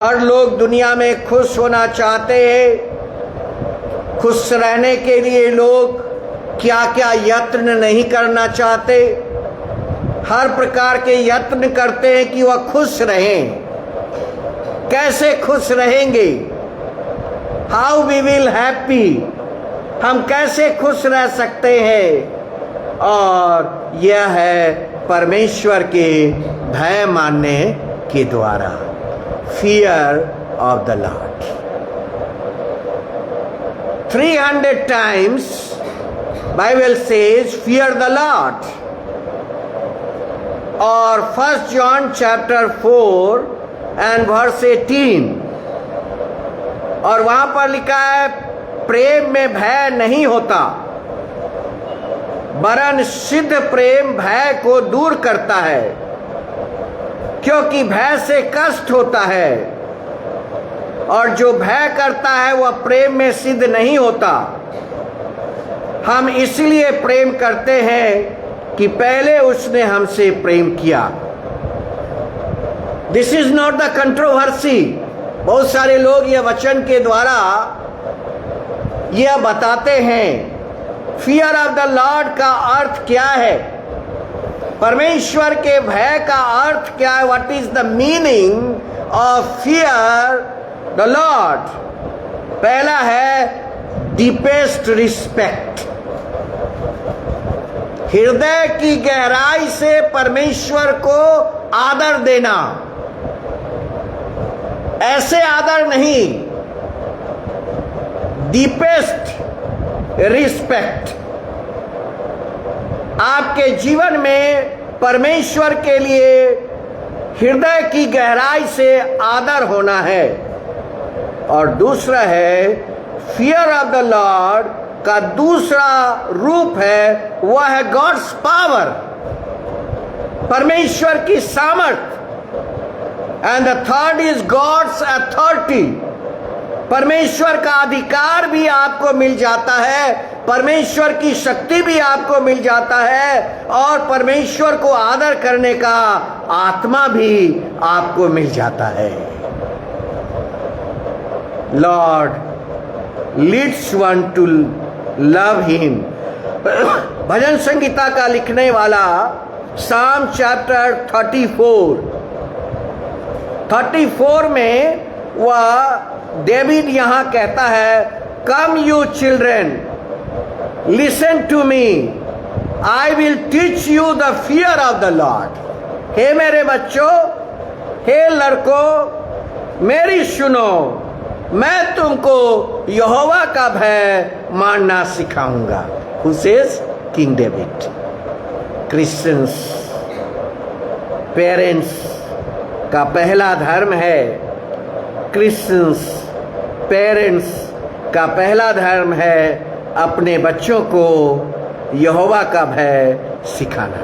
हर लोग दुनिया में खुश होना चाहते हैं। खुश रहने के लिए लोग क्या क्या यत्न नहीं करना चाहते। हर प्रकार के यत्न करते हैं कि वह खुश रहें। कैसे खुश रहेंगे? हाउ वी विल हैप्पी, हम कैसे खुश रह सकते हैं? और यह है परमेश्वर के भय मानने के द्वारा। Fear of the Lord. 300 times Bible says fear the Lord. और 1 John chapter 4 and verse 18, और वहां पर लिखा है प्रेम में भय नहीं होता, वरन सिद्ध प्रेम भय को दूर करता है, क्योंकि भय से कष्ट होता है, और जो भय करता है वह प्रेम में सिद्ध नहीं होता। हम इसलिए प्रेम करते हैं कि पहले उसने हमसे प्रेम किया। This is not the controversy. बहुत सारे लोग यह वचन के द्वारा यह बताते हैं फियर ऑफ द लॉर्ड का अर्थ क्या है, परमेश्वर के भय का अर्थ क्या है। What is the meaning of fear the Lord? पहला है डीपेस्ट रिस्पेक्ट, हृदय की गहराई से परमेश्वर को आदर देना। ऐसे आदर नहीं, डीपेस्ट रिस्पेक्ट। आपके जीवन में परमेश्वर के लिए हृदय की गहराई से आदर होना है। और दूसरा है फियर ऑफ द लॉर्ड का दूसरा रूप है, वह है गॉड्स पावर, परमेश्वर की सामर्थ। And the third is God's authority, परमेश्वर का अधिकार भी आपको मिल जाता है, परमेश्वर की शक्ति भी आपको मिल जाता है, और परमेश्वर को आदर करने का आत्मा भी आपको मिल जाता है। Lord leads one to love him. भजन संगीता का लिखने वाला साम चैप्टर 34 में वह डेविड यहां कहता है, come you children listen to me, I will teach you the fear of the Lord. हे मेरे बच्चों, हे लड़कों, मेरी सुनो, मैं तुमको यहोवा का भय मानना सिखाऊंगा। Who says? King David. Christians parents का पहला धर्म है, क्रिश्चियंस पेरेंट्स का पहला धर्म है अपने बच्चों को यहोवा का भय सिखाना।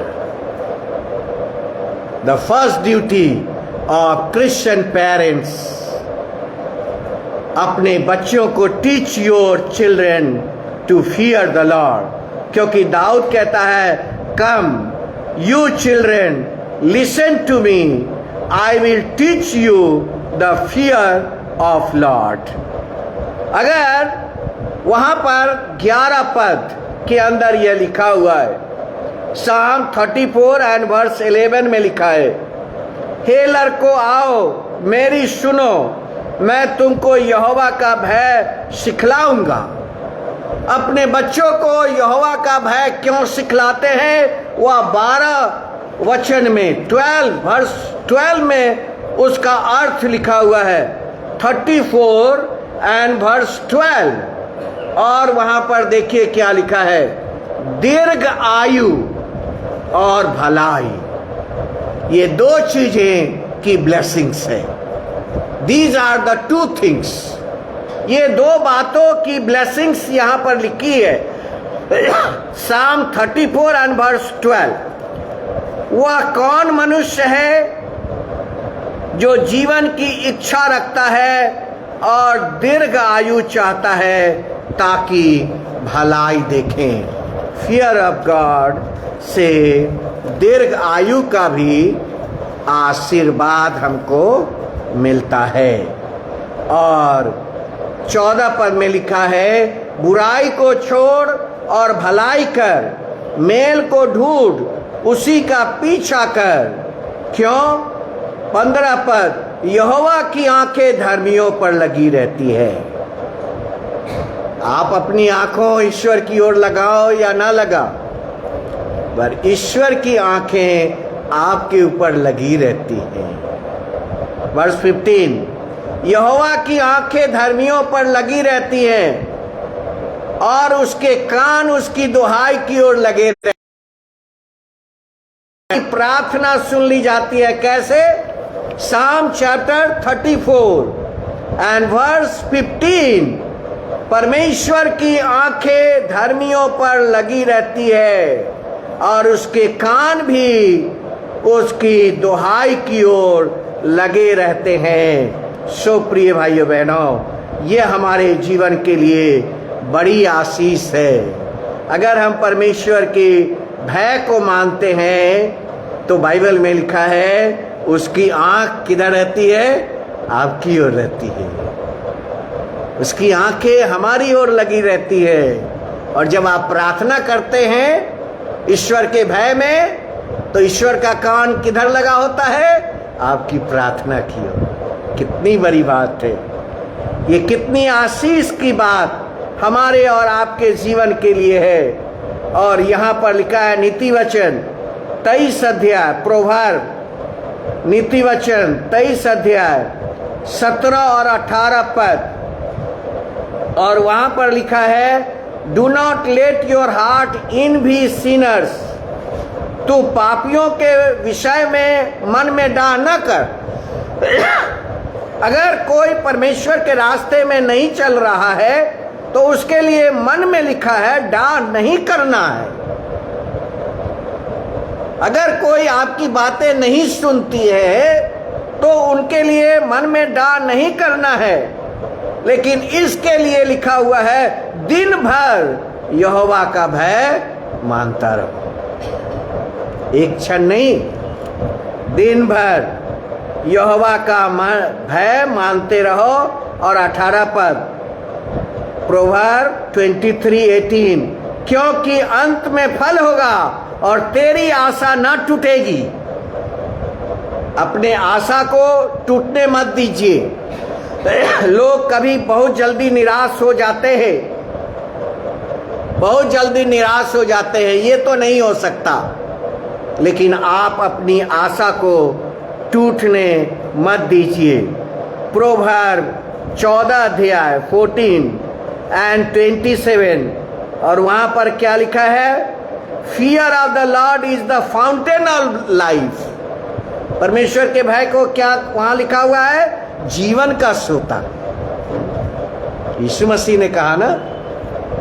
The first duty of Christian parents, अपने बच्चों को teach your children to fear the Lord. क्योंकि दाऊद कहता है, come you children listen to me, I will teach you the fear of Lord. अगर वहां पर 11 पद के अंदर यह लिखा हुआ है, साम 34 एंड वर्स 11 में लिखा है, हे लड़कों आओ मेरी सुनो, मैं तुमको यहोवा का भय सिखलाऊंगा। अपने बच्चों को यहोवा का भय क्यों सिखलाते हैं? वह 12 वचन में 12 वर्स 12 में उसका अर्थ लिखा हुआ है, 34 एंड वर्स 12। और वहां पर देखिए क्या लिखा है, दीर्घ आयु और भलाई। ये दो चीजें की ब्लेसिंग्स है। These are the two things. ये दो बातों की ब्लेसिंग्स यहां पर लिखी है। साम 34 एंड वर्स 12। वह कौन मनुष्य है जो जीवन की इच्छा रखता है और दीर्घ आयु चाहता है ताकि भलाई देखें। फियर ऑफ गॉड से दीर्घ आयु का भी आशीर्वाद हमको मिलता है। और 14 पद में लिखा है, बुराई को छोड़ और भलाई कर, मेल को ढूंढ, उसी का पीछा कर। क्यों? 15 पद, यहोवा की आंखें धर्मियों पर लगी रहती है। आप अपनी आंखों ईश्वर की ओर लगाओ या ना लगाओ, पर ईश्वर की आंखें आपके ऊपर लगी रहती हैं। वर्स 15, यहोवा की आंखें धर्मियों पर लगी रहती हैं और उसके कान उसकी दुहाई की ओर लगे रहते हैं। प्रार्थना सुन ली जाती है। कैसे? Psalm chapter 34 and verse 15, परमेश्वर की आंखें धर्मियों पर लगी रहती है और उसके कान भी उसकी दुहाई की ओर लगे रहते हैं। सो प्रिय भाइयों बहनों, ये हमारे जीवन के लिए बड़ी आशीष है। अगर हम परमेश्वर के भय को मानते हैं तो बाइबल में लिखा है, उसकी आंख किधर रहती है? आपकी ओर रहती है। उसकी आंखें हमारी ओर लगी रहती है। और जब आप प्रार्थना करते हैं ईश्वर के भय में, तो ईश्वर का कान किधर लगा होता है? आपकी प्रार्थना की ओर। कितनी बड़ी बात है ये, कितनी आशीष की बात हमारे और आपके जीवन के लिए है। और यहाँ पर लिखा है नीति वचन 23 अध्याय, प्रोवर्ब नीति वचन 23 अध्याय 17 और 18 पद, और वहां पर लिखा है, do not let your heart envy sinners, तू पापियों के विषय में मन में डाह न कर। अगर कोई परमेश्वर के रास्ते में नहीं चल रहा है तो उसके लिए मन में लिखा है डाह नहीं करना है। अगर कोई आपकी बातें नहीं सुनती है तो उनके लिए मन में डाह नहीं करना है, लेकिन इसके लिए लिखा हुआ है, दिन भर यहोवा का भय मानता रहो। एक क्षण नहीं, दिन भर यहोवा का भय मानते रहो। और 18 पद, प्रोवर्ब 23:18, क्योंकि अंत में फल होगा और तेरी आशा न टूटेगी। अपने आशा को टूटने मत दीजिए। लोग कभी बहुत जल्दी निराश हो जाते हैं, बहुत जल्दी निराश हो जाते हैं, ये तो नहीं हो सकता। लेकिन आप अपनी आशा को टूटने मत दीजिए। प्रोवर्ब 14 अध्याय 14 and 27, और वहां पर क्या लिखा है? Fear of the Lord is the fountain of life. परमेश्वर के भय को क्या वहां लिखा हुआ है? जीवन का सोता। यीशु मसीह ने कहा ना,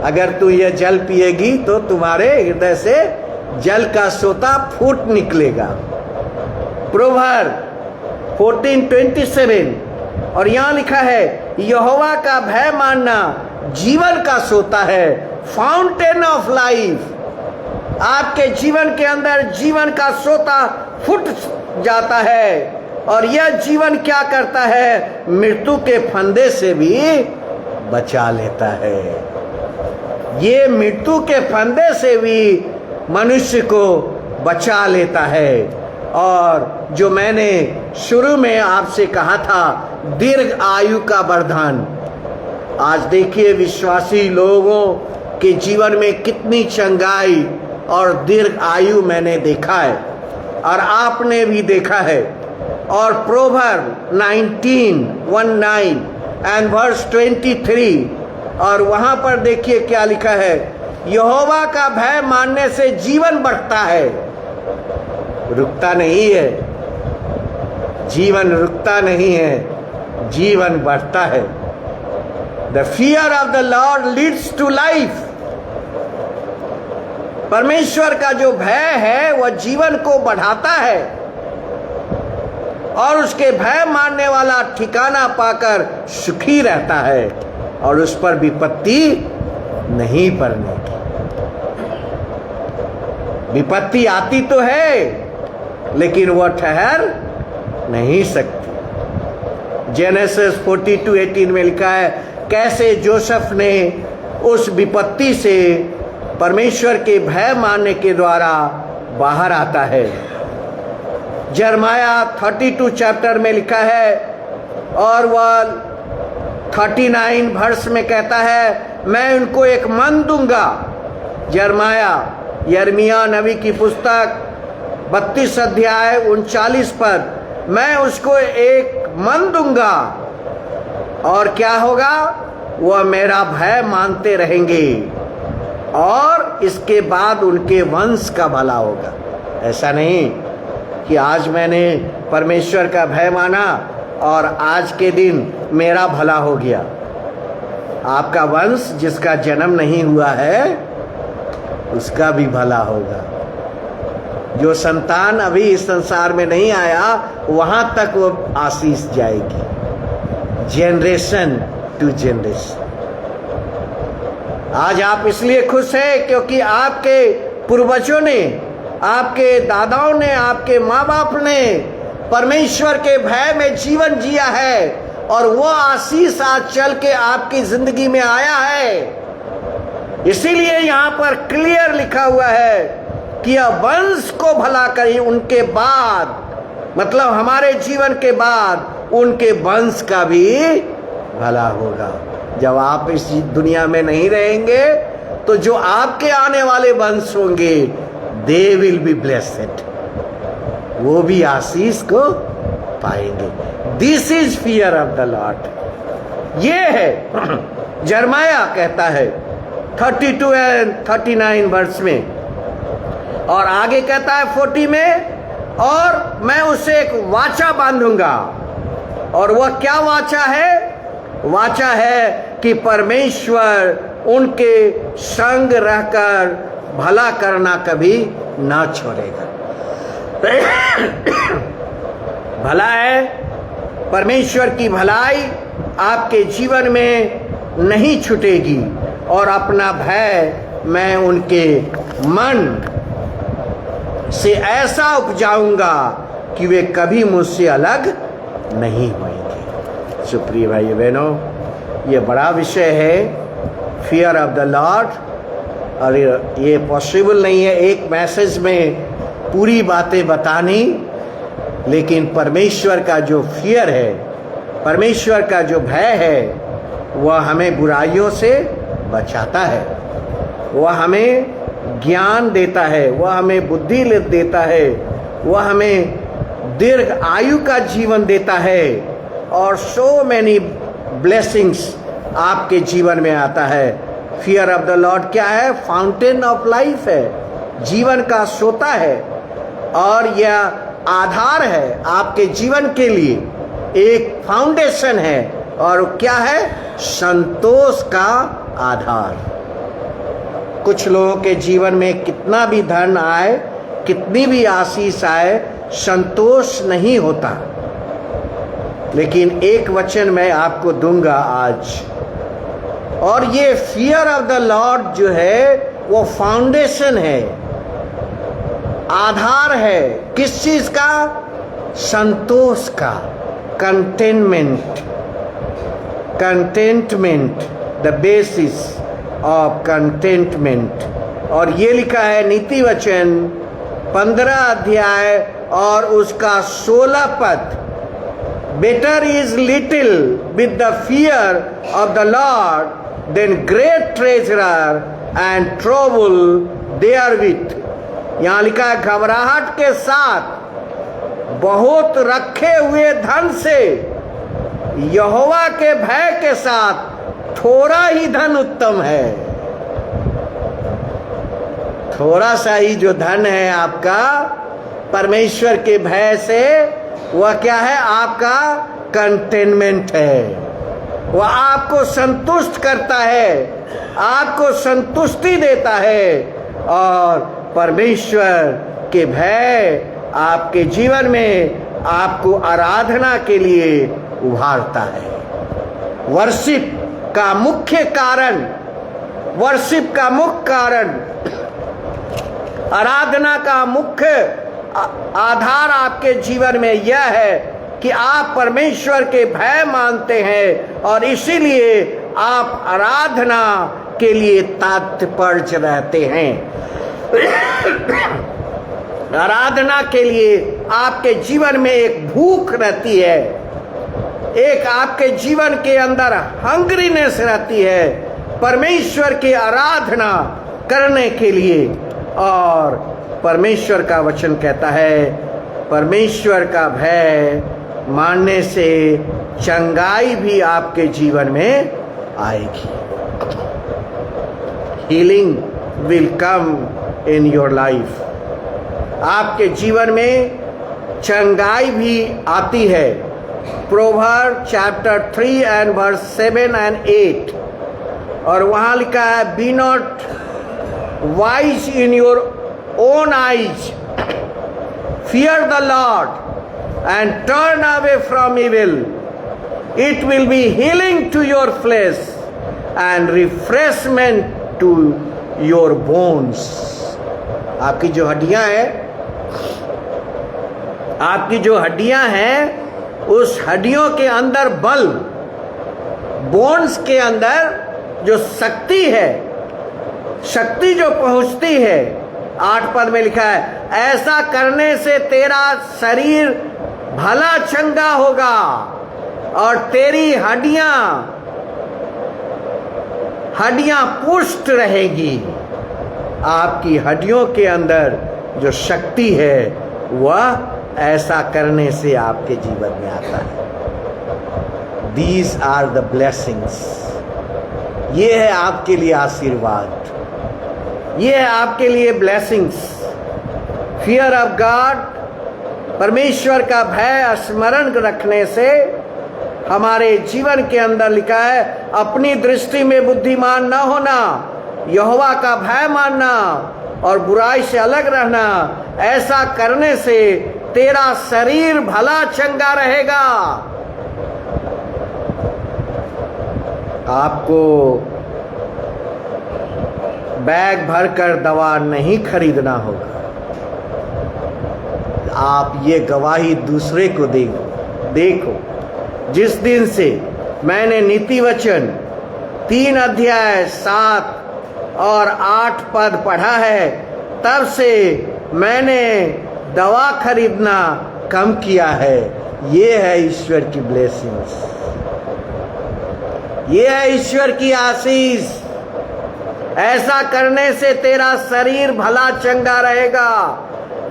अगर तू यह जल पिएगी तो तुम्हारे हृदय से जल का सोता फूट निकलेगा। प्रोवर्ब 14:27, और यहां लिखा है, यहोवा का भय मानना जीवन का सोता है, फाउंटेन ऑफ लाइफ। आपके जीवन के अंदर जीवन का सोता फूट जाता है, और यह जीवन क्या करता है? मृत्यु के फंदे से भी बचा लेता है। ये मृत्यु के फंदे से भी मनुष्य को बचा लेता है। और जो मैंने शुरू में आपसे कहा था, दीर्घ आयु का वरदान, आज देखिए विश्वासी लोगों के जीवन में कितनी चंगाई और दीर्घ आयु मैंने देखा है और आपने भी देखा है। और प्रोवर्ब 19:19 and verse 23, और वहां पर देखिए क्या लिखा है, यहोवा का भय मानने से जीवन बढ़ता है। रुकता नहीं है, जीवन रुकता नहीं है, जीवन बढ़ता है। The fear of the Lord leads to life। परमेश्वर का जो भय है वह जीवन को बढ़ाता है, और उसके भय मानने वाला ठिकाना पाकर सुखी रहता है और उस पर विपत्ति नहीं पड़ने की। विपत्ति आती तो है लेकिन वह ठहर नहीं सकती। जेनेसिस 42:18 में लिखा है कैसे जोसेफ ने उस विपत्ति से परमेश्वर के भय मानने के द्वारा बाहर आता है। यिर्मयाह 32 चैप्टर में लिखा है और वह 39 वर्ष में कहता है मैं उनको एक मन दूंगा। यिर्मयाह नबी की पुस्तक 32 अध्याय 39 पर मैं उसको एक मन दूंगा और क्या होगा, वह मेरा भय मानते रहेंगे और इसके बाद उनके वंश का भला होगा। ऐसा नहीं कि आज मैंने परमेश्वर का भय माना और आज के दिन मेरा भला हो गया। आपका वंश जिसका जन्म नहीं हुआ है उसका भी भला होगा। जो संतान अभी इस संसार में नहीं आया वहां तक वो आशीष जाएगी, जनरेशन टू जनरेशन। आज आप इसलिए खुश हैं क्योंकि आपके पूर्वजों ने, आपके दादाओं ने, आपके माँ बाप ने परमेश्वर के भय में जीवन जिया है और वो आशीष आज चल के आपकी जिंदगी में आया है। इसीलिए यहाँ पर क्लियर लिखा हुआ है कि यह वंश को भला करें, उनके बाद मतलब हमारे जीवन के बाद उनके वंश का भी भला होगा। जब आप इस दुनिया में नहीं रहेंगे तो जो आपके आने वाले वंश होंगे दे विल बी ब्लेसेड, वो भी आशीष को पाएंगे। This is fear of the Lord. ये है यिर्मयाह कहता है 32 एंड 39 वर्ष में, और आगे कहता है 40 में, और मैं उसे एक वाचा बांधूंगा। और वह क्या वाचा है? वाचा है कि परमेश्वर उनके संग रहकर भला करना कभी ना छोड़ेगा। भला है, परमेश्वर की भलाई आपके जीवन में नहीं छूटेगी और अपना भय मैं उनके मन से ऐसा उपजाऊंगा कि वे कभी मुझसे अलग नहीं होंगे। सुप्रिय भाई बहनों, ये बड़ा विषय है फियर ऑफ द लॉर्ड, और ये पॉसिबल नहीं है एक मैसेज में पूरी बातें बतानी, लेकिन परमेश्वर का जो फियर है, परमेश्वर का जो भय है, वह हमें बुराइयों से बचाता है, वह हमें ज्ञान देता है, वह हमें बुद्धि देता है, वह हमें दीर्घ आयु का जीवन देता है और सो मैनी ब्लेसिंग्स आपके जीवन में आता है। फियर ऑफ द लॉर्ड क्या है? फाउंटेन ऑफ लाइफ है, जीवन का सोता है, और यह आधार है आपके जीवन के लिए, एक फाउंडेशन है। और क्या है? संतोष का आधार। कुछ लोगों के जीवन में कितना भी धन आए, कितनी भी आशीष आए, संतोष नहीं होता। लेकिन एक वचन मैं आपको दूंगा आज, और ये फियर ऑफ द लॉर्ड जो है वो फाउंडेशन है, आधार है। किस चीज का? संतोष का, containment, contentment, the basis of contentment. और ये लिखा है नीति वचन 15 अध्याय और उसका 16 पद, better is little with the fear of the Lord than great treasure and trouble therewith. यहाँ लिखा है घबराहट के साथ बहुत रखे हुए धन से यहोवा के भय के साथ थोड़ा ही धन उत्तम है। थोड़ा सा ही जो धन है आपका परमेश्वर के भय से, वह क्या है? आपका कंटेनमेंट है, वह आपको संतुष्ट करता है, आपको संतुष्टि देता है, और परमेश्वर के भय आपके जीवन में आपको आराधना के लिए उभारता है। वर्शिप का मुख्य कारण, वर्शिप का मुख्य कारण, आराधना का मुख्य आधार आपके जीवन में यह है कि आप परमेश्वर के भय मानते हैं और इसीलिए आप आराधना के लिए तत्पर रहते हैं। आराधना के लिए आपके जीवन में एक भूख रहती है, एक आपके जीवन के अंदर हंग्रीनेस रहती है परमेश्वर की आराधना करने के लिए। और परमेश्वर का वचन कहता है परमेश्वर का भय मानने से चंगाई भी आपके जीवन में आएगी। Healing will come in your life. आपके जीवन में चंगाई भी आती है। Proverb chapter 3 and verse 7 and 8, और वहां लिखा है be not wise in your own eyes, fear the Lord and turn away from evil. It will be healing to your flesh and refreshment to your bones. आपकी जो हड्डियां हैं, आपकी जो हड्डियां हैं, उस हड्डियों के अंदर बल, बोन्स के अंदर जो शक्ति है, शक्ति जो पहुंचती है। 8 पद में लिखा है ऐसा करने से तेरा शरीर भला चंगा होगा और तेरी हड्डियां पुष्ट रहेगी। आपकी हड्डियों के अंदर जो शक्ति है वह ऐसा करने से आपके जीवन में आता है। These are the blessings. ये है आपके लिए आशीर्वाद, ये है आपके लिए ब्लेसिंग्स। फियर ऑफ गॉड, परमेश्वर का भय स्मरण रखने से हमारे जीवन के अंदर लिखा है अपनी दृष्टि में बुद्धिमान न होना, यहोवा का भय मानना और बुराई से अलग रहना। ऐसा करने से तेरा शरीर भला चंगा रहेगा। आपको बैग भरकर दवा नहीं खरीदना होगा। आप ये गवाही दूसरे को देखो। जिस दिन से मैंने नीति वचन 3 अध्याय 7 और 8 पद पढ़ा है, तब से मैंने दवा खरीदना कम किया है। ये है ईश्वर की ब्लेसिंग्स, ये है ईश्वर की आशीष। ऐसा करने से तेरा शरीर भला चंगा रहेगा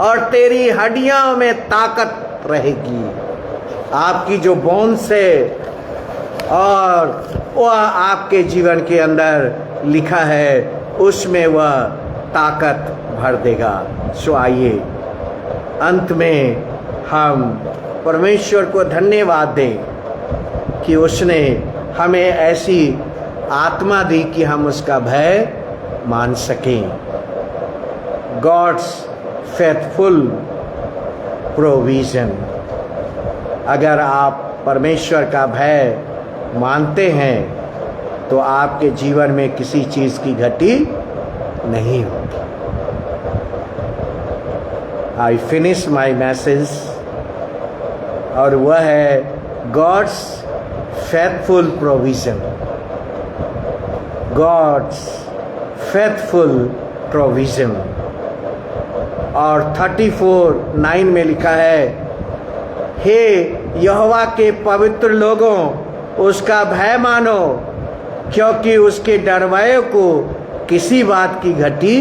और तेरी हड्डियों में ताकत रहेगी। आपकी जो बोन्स है और वह आपके जीवन के अंदर लिखा है उसमें वह ताकत भर देगा। सो आइए अंत में हम परमेश्वर को धन्यवाद दें कि उसने हमें ऐसी आत्मा दी कि हम उसका भय मान सकें। God's faithful provision. अगर आप परमेश्वर का भय मानते हैं तो आपके जीवन में किसी चीज़ की घटी नहीं होगी। आई फिनिश माई मैसेज, और वह है God's faithful provision. God's faithful provision. और 34:9 में लिखा है हे यहोवा के पवित्र लोगों, उसका भय मानो, क्योंकि उसके डरवाए को किसी बात की घटी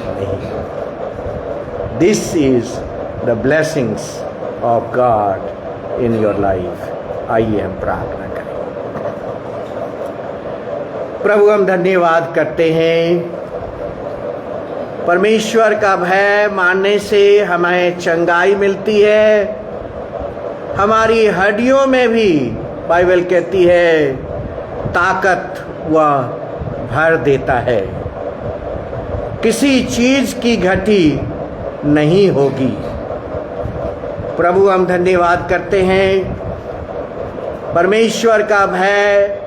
नहीं। This is the blessings of God in your life. आइए हम प्रार्थना करें। प्रभु, हम धन्यवाद करते हैं, परमेश्वर का भय मानने से हमें चंगाई मिलती है। हमारी हड्डियों में भी बाइबल कहती है ताकत वह भर देता है, किसी चीज की घटी नहीं होगी। प्रभु, हम धन्यवाद करते हैं, परमेश्वर का भय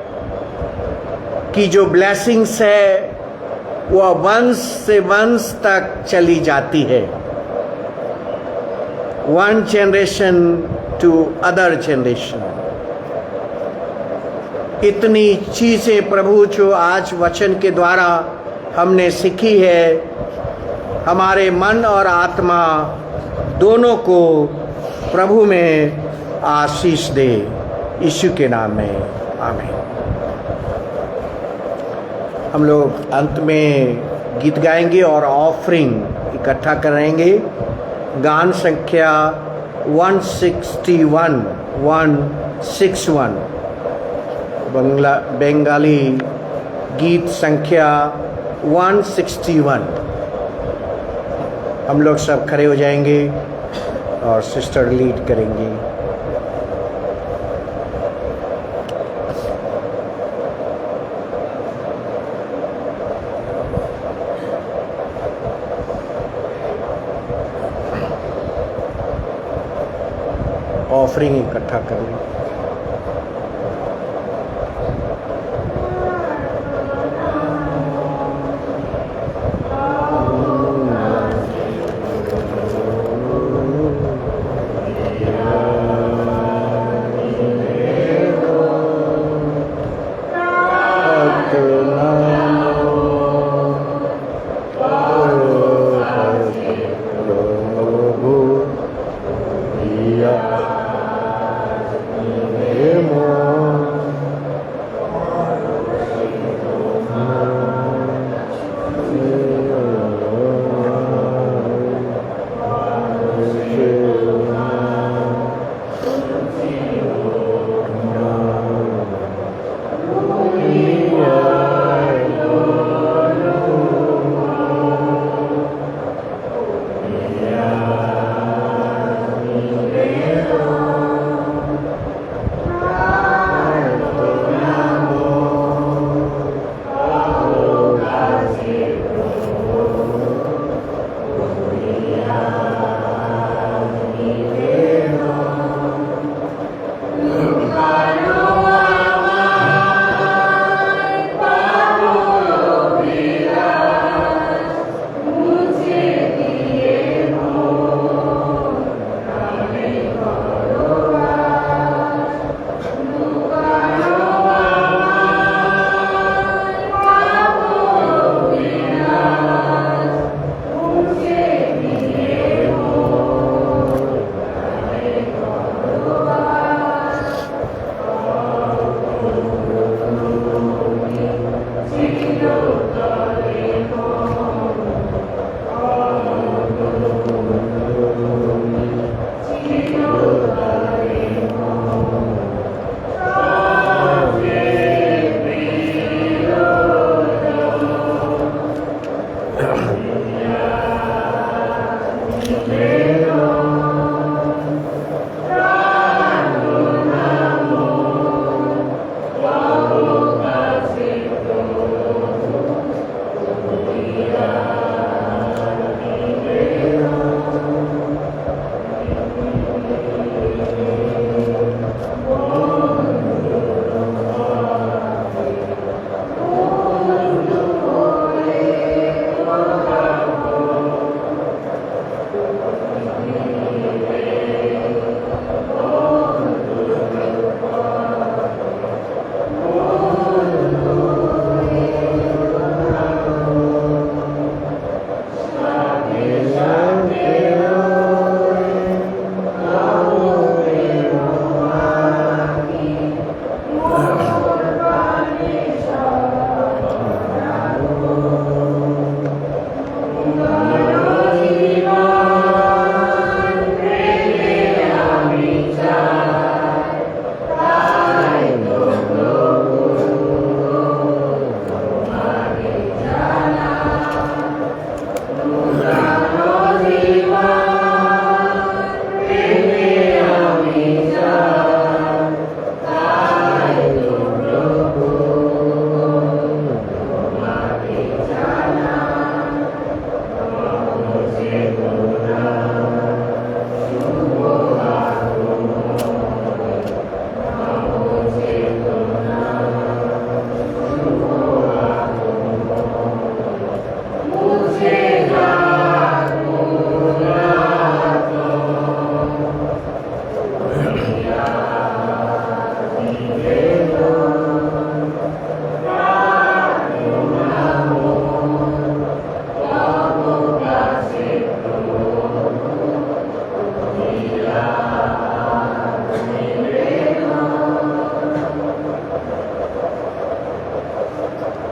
की जो ब्लेसिंग्स है वह वंश से वंश तक चली जाती है। 1 generation to other generation. इतनी चीज़ें प्रभु जो आज वचन के द्वारा हमने सीखी है, हमारे मन और आत्मा दोनों को प्रभु में आशीष दे, यीशु के नाम में आमीन। हम लोग अंत में गीत गाएंगे और ऑफरिंग इकट्ठा करेंगे। गान संख्या 161 बंगाली गीत संख्या 161। हम लोग सब खड़े हो जाएंगे और सिस्टर लीड करेंगी। ऑफरिंग इकट्ठा कर लें।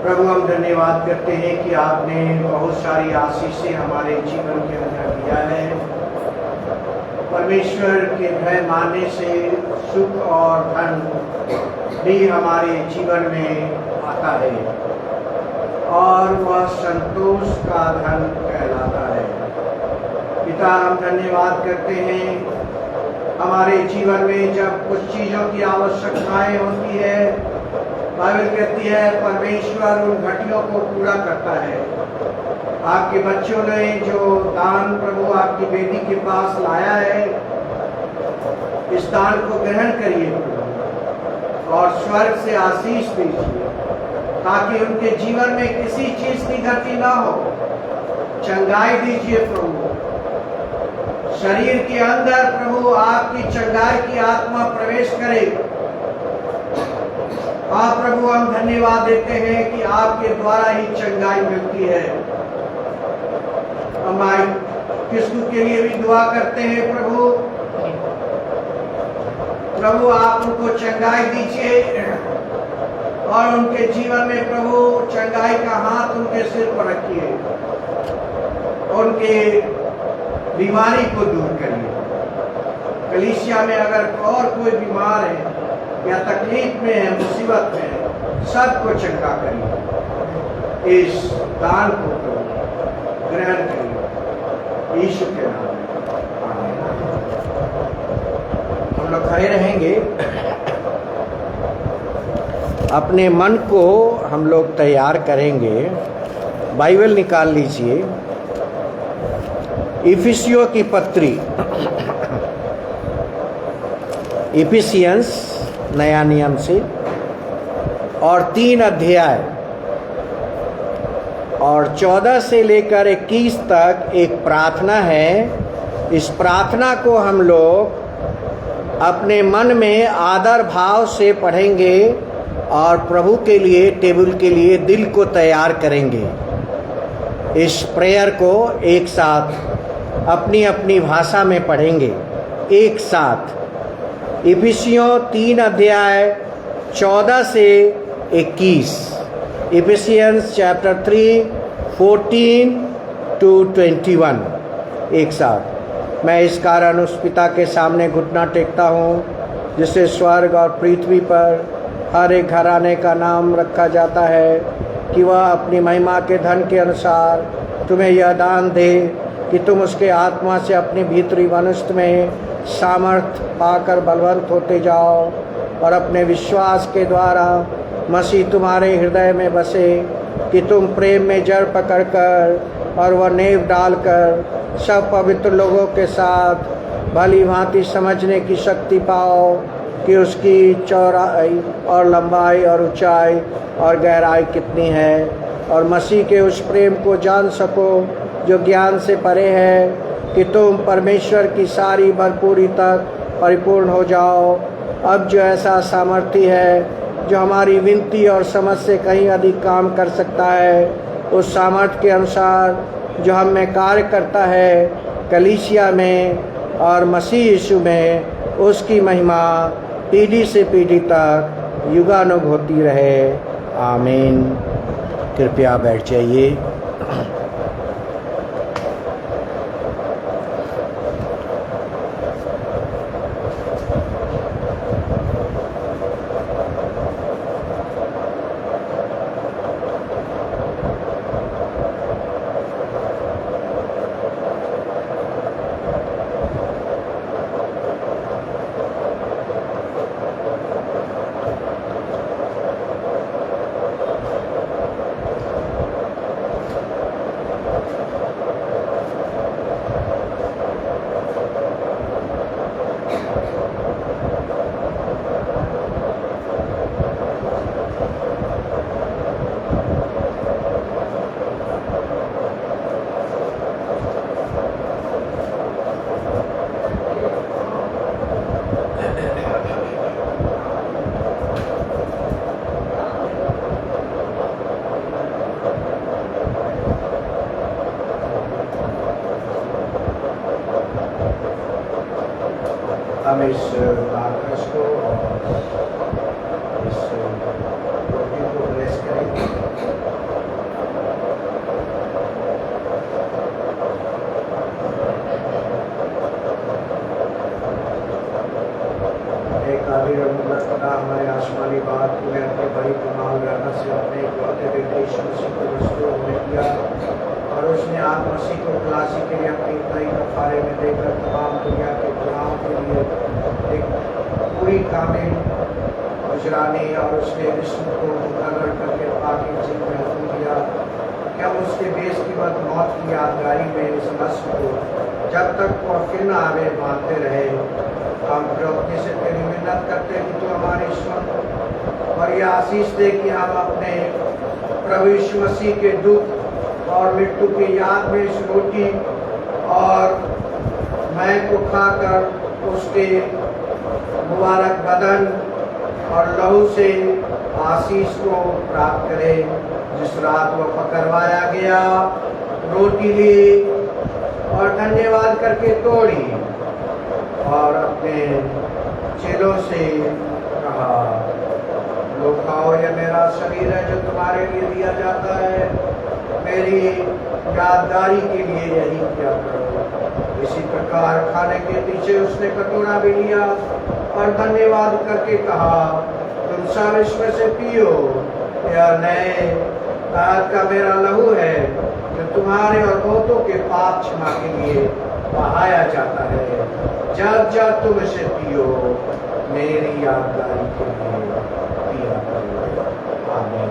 प्रभु हम धन्यवाद करते हैं कि आपने बहुत सारी आशीषें हमारे जीवन के अंदर दिया है। परमेश्वर के भय मानने से सुख और धन भी हमारे जीवन में आता है और वह संतोष का धन कहलाता है। पिता हम धन्यवाद करते हैं, हमारे जीवन में जब कुछ चीज़ों की आवश्यकताएं होती है, बाइबल कहती है परमेश्वर उन घटियों को पूरा करता है। आपके बच्चों ने जो दान प्रभु आपकी बेटी के पास लाया है, इस दान को ग्रहण करिए और स्वर्ग से आशीष दीजिए ताकि उनके जीवन में किसी चीज की घटी ना हो। चंगाई दीजिए प्रभु, शरीर के अंदर प्रभु आपकी चंगाई की आत्मा प्रवेश करे। आप प्रभु हम धन्यवाद देते हैं कि आपके द्वारा ही चंगाई मिलती है। हम किसको के लिए भी दुआ करते हैं प्रभु, प्रभु आप उनको चंगाई दीजिए और उनके जीवन में प्रभु चंगाई का हाथ उनके सिर पर रखिए, उनके बीमारी को दूर करिए। कलीसिया में अगर और कोई बीमार है या तकलीफ में है, मुसीबत में है, सबको चंगा करिए। इस दान को ग्रहण करिए यीशु के नाम में, आमीन। हम लोग खड़े रहेंगे, अपने मन को हम लोग तैयार करेंगे। बाइबल निकाल लीजिए, इफिसियों की पत्री, इफिसियंस नया नियम से, और 3 अध्याय और 14 से लेकर 21 तक एक प्रार्थना है। इस प्रार्थना को हम लोग अपने मन में आदर भाव से पढ़ेंगे और प्रभु के लिए, टेबल के लिए दिल को तैयार करेंगे। इस प्रेयर को एक साथ अपनी अपनी भाषा में पढ़ेंगे एक साथ। इफिसियों 3 अध्याय 14 से 21, इफिसियंस चैप्टर 3 14 to 21 एक साथ। मैं इस कारण उस पिता के सामने घुटना टेकता हूँ जिससे स्वर्ग और पृथ्वी पर हर एक घराने का नाम रखा जाता है, कि वह अपनी महिमा के धन के अनुसार तुम्हें यह दान दे कि तुम उसके आत्मा से अपनी भीतरी मनुष्य में सामर्थ्य पाकर बलवंत होते जाओ और अपने विश्वास के द्वारा मसीह तुम्हारे हृदय में बसे, कि तुम प्रेम में जड़ पकड़कर और वह नींव डालकर सब पवित्र लोगों के साथ भली भांति समझने की शक्ति पाओ कि उसकी चौड़ाई और लंबाई और ऊंचाई और गहराई कितनी है, और मसीह के उस प्रेम को जान सको जो ज्ञान से परे है, कि तुम परमेश्वर की सारी भरपूरी तक परिपूर्ण हो जाओ। अब जो ऐसा सामर्थ्य है जो हमारी विनती और समझ से कहीं अधिक काम कर सकता है, उस सामर्थ्य के अनुसार जो हम में कार्य करता है, कलीसिया में और मसीह यीशु में उसकी महिमा पीढ़ी से पीढ़ी तक युगानुग होती रहे। आमीन। कृपया बैठ जाइए। हम इस आकाश को और इस रोटी को ब्लेस करेंगे। धन्यवाद तुम्हें अपने बड़ी कमाल रहना से अपने इकलौते बेटे यीशु मसीह को वस्तुओं में किया और उसने आप मसीह को खलासी के लिए अपनी नई कफारे में देकर तमाम दुनिया के गुनाहों के लिए एक पूरी कामिल गुजरानी और उसने विष्णु को मुकर्रर करके पाक इंजिल में हुक्म दिया कि हम उसके बेस की बात मौत की यादगारी में इस नस्ल को जब तक वो फिर न आवे मानते रहे। हम प्रवृत्ति से तेरी मिन्नत करते कि तू हमारे ईश्वर और यह आशीष दे कि हम अपने प्रभु यीशु मसीह के दुख और मृत्यु की याद में इस रोटी और मैं को खाकर उसके मुबारक बदन और लहू से आशीष को प्राप्त करें। जिस रात वो पकड़वाया गया रोटी ली और धन्यवाद करके तोड़ी और अपने चेलों से कहा, लो खाओ, यह मेरा शरीर है जो तुम्हारे लिए दिया जाता है, मेरी यादगारी के लिए यही किया करो। इसी प्रकार खाने के पीछे उसने कटोरा भी लिया और धन्यवाद करके कहा, तुम सब इसमें से पियो, यह नए दाद का मेरा लहू है जो तुम्हारे और बहुतों के पाप क्षमा के लिए बहाया जाता है। जब जब तुम इसे पियो मेरी यादगारी के लिए पिया करो। आमीन।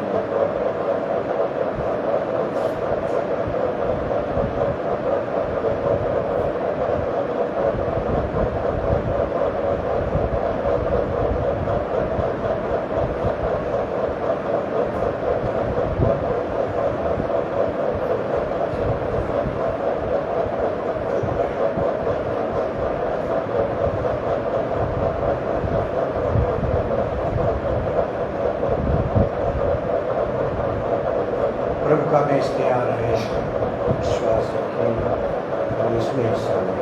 प्रभु का बेस तैयार है, विश्वास रखें और इसमें हिस्सा लें।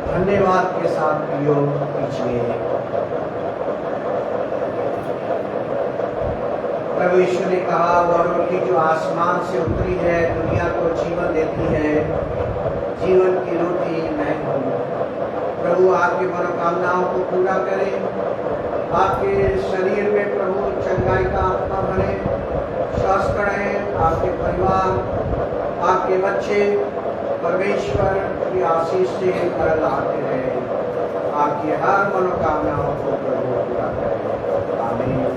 धन्यवाद के साथ पियो, पीछे प्रभु यीशु ने कहा, वह रोटी जो आसमान से उतरी है दुनिया को जीवन देती है, जीवन की रोटी मैं हूँ। प्रभु आपकी मनोकामनाओं को पूरा करे, आपके शरीर में प्रभु चंगाई का आत्मा भरे, स्वस्थ रहें आपके परिवार, आपके बच्चे परमेश्वर की आशीष से कर लाते रहे, आपकी हर मनोकामनाओं को प्रभु पूरा करे। आमीन।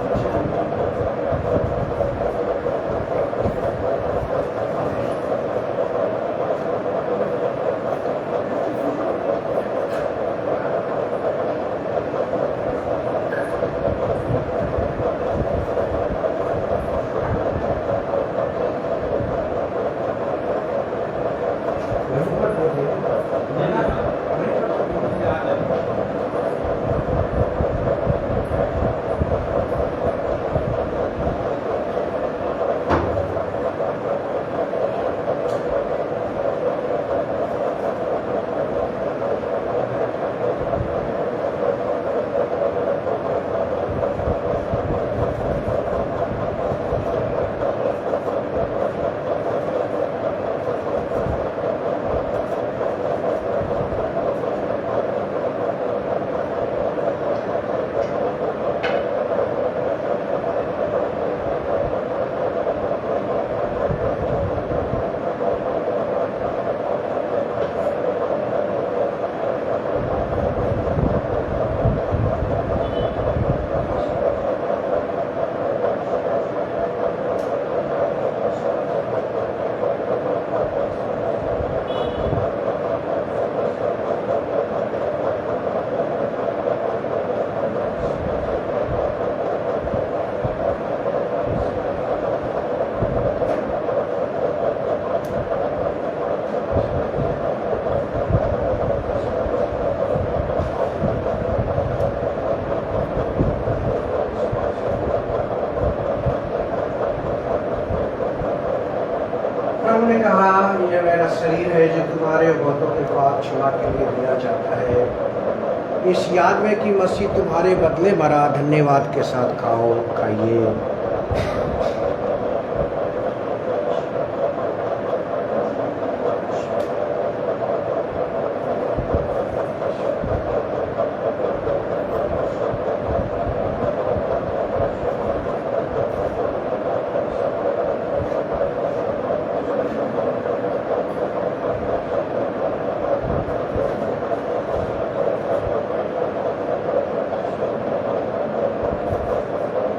कहा यह मेरा शरीर है जो तुम्हारे बहुतों के पाप क्षमा के लिए दिया जाता है। इस याद में कि मसीह तुम्हारे बदले मरा, धन्यवाद के साथ खाओ, खाइए।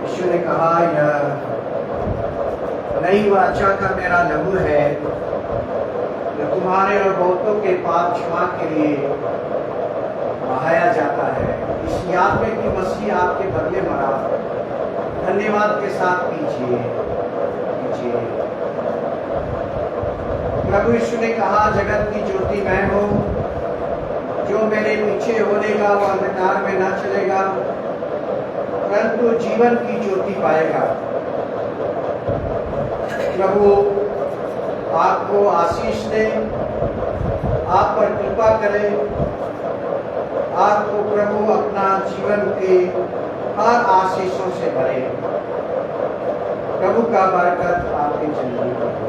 यीशु ने कहा यह नई वाचा का मेरा लहू है जो तुम्हारे और बहुतों के पाप क्षमा के लिए बहाया जाता है। इस याद में कि मसीह आपके बदले मरा, धन्यवाद के साथ पीजिए। प्रभु यीशु ने कहा जगत की ज्योति मैं हूँ, जो मेरे पीछे होनेगा वो अंधकार में न चलेगा परंतु जीवन की ज्योति पाएगा। प्रभु आपको आशीष दे, आप पर कृपा करे, आपको प्रभु अपना जीवन के हर आशीषों से भरे। प्रभु का बरकत आपकी जिंदगी पर